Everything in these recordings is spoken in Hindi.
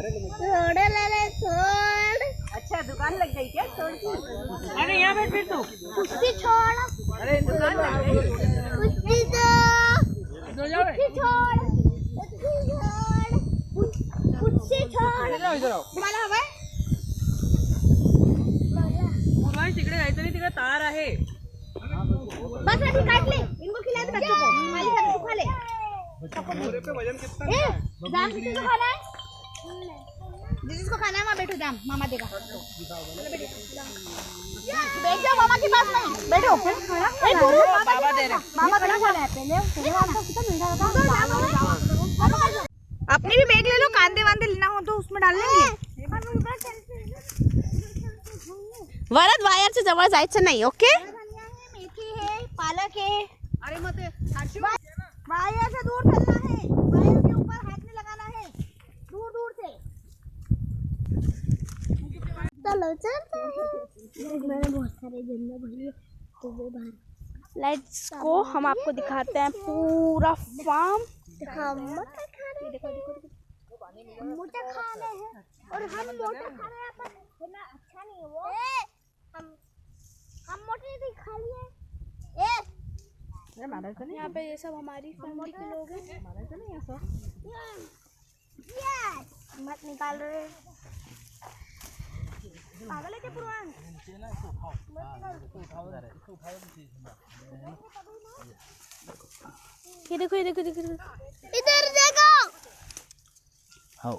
थोड़ा ले छोड़। अच्छा दुकान लग गई क्या? छोड़ अरे यहाँ बैठ फिर तू। कुश्ती छोड़। अरे दुकान लग गई। कुश्ती छोड़। कुश्ती छोड़। इधर आओ। मला हवाय? पूर्वांश तिकडे जायचं नाही, तिकडे तार आहे. बस अभी काट ले, इनको खिला दे बच्चों को. खाली खाली तू खा ले. वजन कितना? जाम किसको खाना है? जिसको खाना है वहाँ बैठो, जाम मामा देगा. बैठ जाओ मामा के पास में, बैठो. बाबा दे रहे. मामा खाना खा रहे हैं पहले. अपनी भी बैग ले लो, कांदे वांदे लेना हो तो उसमें डाल लेंगे. वरद वायरच्या जवळ जायचं नाही, ओके? मेथी है, पालक है. अरे मत वायर से दूर चलना है, वायर के ऊपर हाथ नहीं लगाना है, दूर दूर से. चलो चलते हैं. मैंने बहुत सारे झंडे भरे तो वो बाहर. Let's go. हम आपको दिखाते हैं पूरा फार्म. हम मोटा खा रहे हैं. देखो देखो देखो, मोटा खा रहे हैं. और हम मोटा खा रहे हैं पर इतना अच्छा नहीं है वो. हम मोटे भी खा लिए. यहाँ पे ये सब हमारी फैमिली के लोग हैं. मत निकाल रहे. पागल है क्या पूर्वांश? ये देखो ये देखो देखो इधर देखो. हाँ.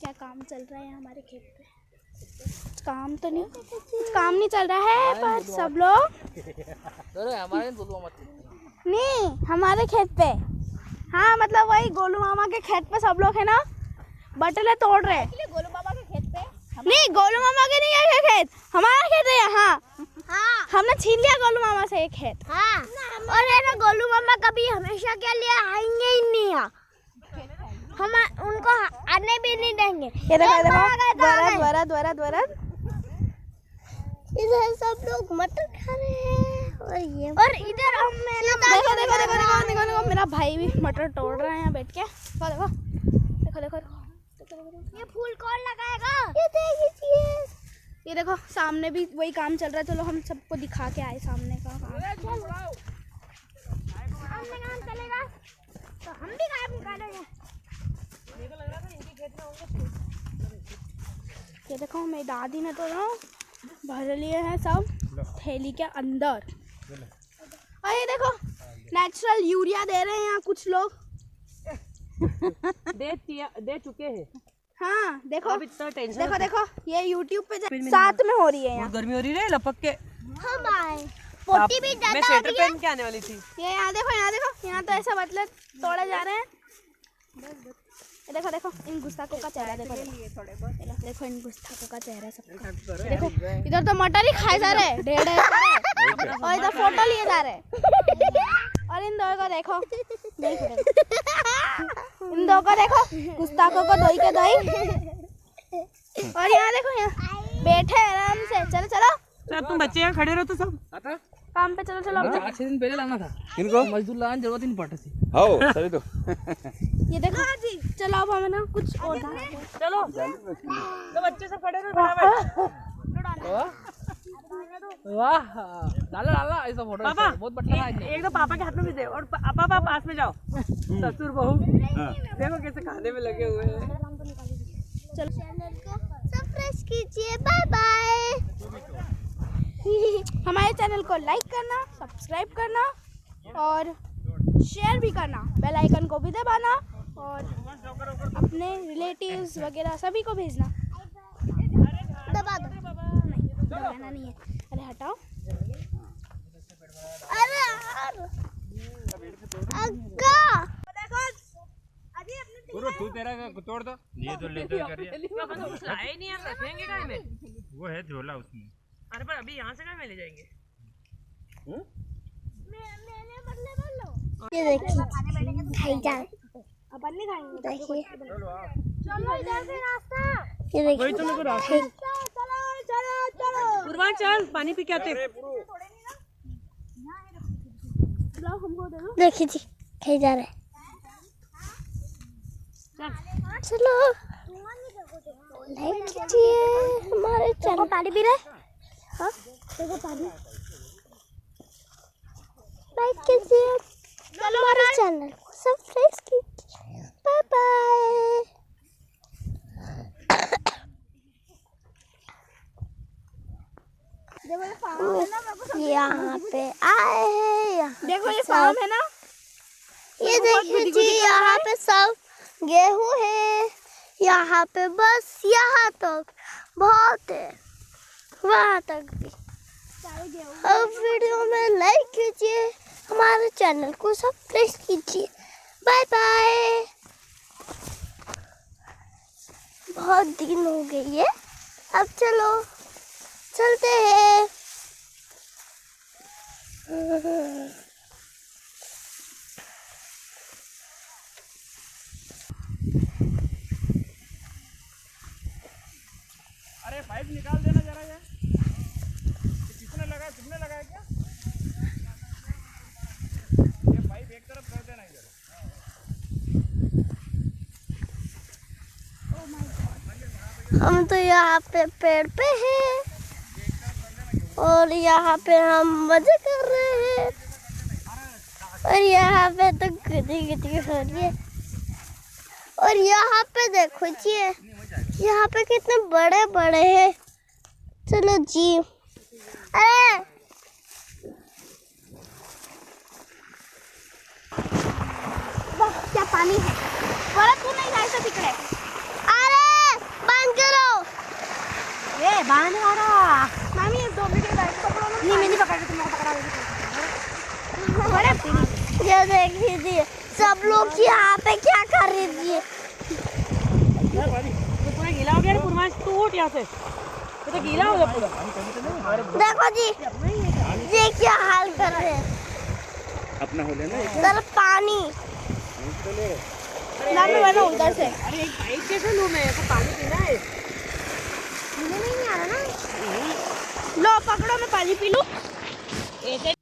क्या काम चल रहा है हमारे खेत पे? काम तो नहीं, काम नहीं चल रहा है पर सब लोग हमारे नहीं हमारे खेत पे. हाँ मतलब वही गोलू मामा के खेत पे सब लोग है ना, बटले तोड़ रहे हैं. गोलू मामा के खेत पे नहीं, गोलू मामा के नहीं है खेत, हमारा खेत है यहाँ. हाँ हमने छीन लिया गोलू मामा से एक खेत. हाँ और है ना गोलू मामा कभी हमेशा के लिए आएंगे ही नहीं. हम उनको आने भी नहीं देंगे. ये देखो वरद वरद वरद वरद. इधर सब लोग मटर खा रहे हैं और इधर हम देखो देखो देखो देखो देखो देखो मेरा भाई भी मटर तोड़ रहा है यहाँ बैठ के. देखो देखो देखो देखो ये फूल कौन लगाएगा? ये देखिए. ये देखो सामने भी वही काम चल रहा है. चलो हम सबको दिखा के आए सामने का काम. सामने काम चलेगा तो हम भी काम करेंगे. ये देखो मेरी दादी ने तो ना भर लिए हैं सब थैली के अंदर. और ये देखो नेचुरल यूरिया दे रहे हैं यहाँ कुछ लोग. दे चुके हैं. हाँ देखो अब इतना टेंशन. देखो देखो ये YouTube पे साथ में हो रही है यहाँ. गर्मी हो रही है लपक के. हम आए पोटी भी ज्यादा. मैं स्वेटर पहन के आने वाली थी. ये यहाँ देखो यहाँ तो ऐसा बदले तोड़े जा रहे हैं. देखो देखो इन गुस्ताखों का चेहरा देखो. देखो इन गुस्ताखों का चेहरा सबका. देखो इधर तो मटर ही खाए जा रहे ढेर और इधर फोटो लिए जा रहे. और इन दो को देखो, इन दो को देखो गुस्ताखों को दोई के दोई. और यहाँ देखो यहाँ बैठे आराम से. चलो चलो सब तुम बच्चे यहाँ खड़े रहो तो सब काम पे. चलो चलो 8 दिन पहले लाना था इनको. मजदूर लाने जरूरत ही नहीं पड़ती थी. सही तो. ये देखो चलो अब हमें ना कुछ और चलो तो बच्चे सब खड़े रहो बराबर. वाह डाला डाला ऐसा फोटो. पापा बहुत बढ़िया है. एक तो पापा के हाथ में भी दे. और पापा पास में जाओ. ससुर बहू देखो कैसे खाने में लगे हुए हैं. चलो चैनल को सब्सक्राइब कीजिए. Bye bye. हमारे चैनल को लाइक करना, सब्सक्राइब करना और शेयर भी करना. बेल आइकन को भी दबाना और अपने रिलेटिव्स वगैरह सभी को भेजना. दबा दो. नहीं दबाना नहीं है. अरे हटाओ. अरे अक्का देखो अजी अपने तू तेरा तोड़ दो. ये तो ले कर रही है. कुछ लाए नहीं यार. रखेंगे कहाँ में? वो है झोला उसमें. अरे पर अभी यहाँ से कहाँ में ले जाएंगे? मैंने बदले बोल लो. ये देखिए भाई जान अपन नहीं खाएंगे. देखिए चलो इधर से रास्ता. ये देखिए वही तो मेरे को रास्ता. चलो चलो चलो पूर्वांश चल पानी पी के आते. हमको दे दो. देखिए जी कहीं जा रहे. चलो लाइक कीजिए हमारे चैनल। पानी पी रहे? हाँ देखो पानी। लाइक कीजिए हमारे चैनल को सब्सक्राइब कीजिए। Bye bye. यहाँ पे आए हैं। देखो ये फार्म है ना, ये देखिए जी, यहाँ पे सब गेहूं है। यहाँ पे बस यहाँ तक बहुत है, वहाँ तक भी। अब वीडियो में लाइक कीजिए, हमारे चैनल को सब्सक्राइब कीजिए। Bye bye. बहुत दिन हो गई है, अब चलो चलते हैं। अरे पाइप निकाल देना जरा ये। किसने लगाया क्या? ये पाइप एक तरफ कर देना इधर। हम तो यहाँ पे पेड़ पे हैं और यहाँ पे हम मजे कर रहे हैं और यहाँ पे तो गुदी हो रही है। और यहाँ पे देखो जी, यहाँ पे कितने बड़े बड़े हैं। चलो जी, अरे वाह क्या पानी है। बोला तू नहीं जायचं तिकडे। अरे बंद करो। ए बांध रहा। मामी 2 मिनट बैठ पकड़ो ना। नहीं मैं नहीं पकड़ रही, तुम लोग पकड़ा अरे ये देख लीजिए सब लोग यहाँ पे क्या कर रही है। पूरा गीला हो गया पूर्वांश, तू उठ यहाँ से, तो गीला हो गया पूरा। देखो जी ये क्या हाल कर रहे हैं। अपना हो लेना सर पानी ना में बना उधर से। अरे एक पाइप कैसे लूँ मैं, ऐसा पानी पीना है। मुझे नहीं आ रहा ना। लो पकड़ो, मैं पानी पी लूँ। ऐसे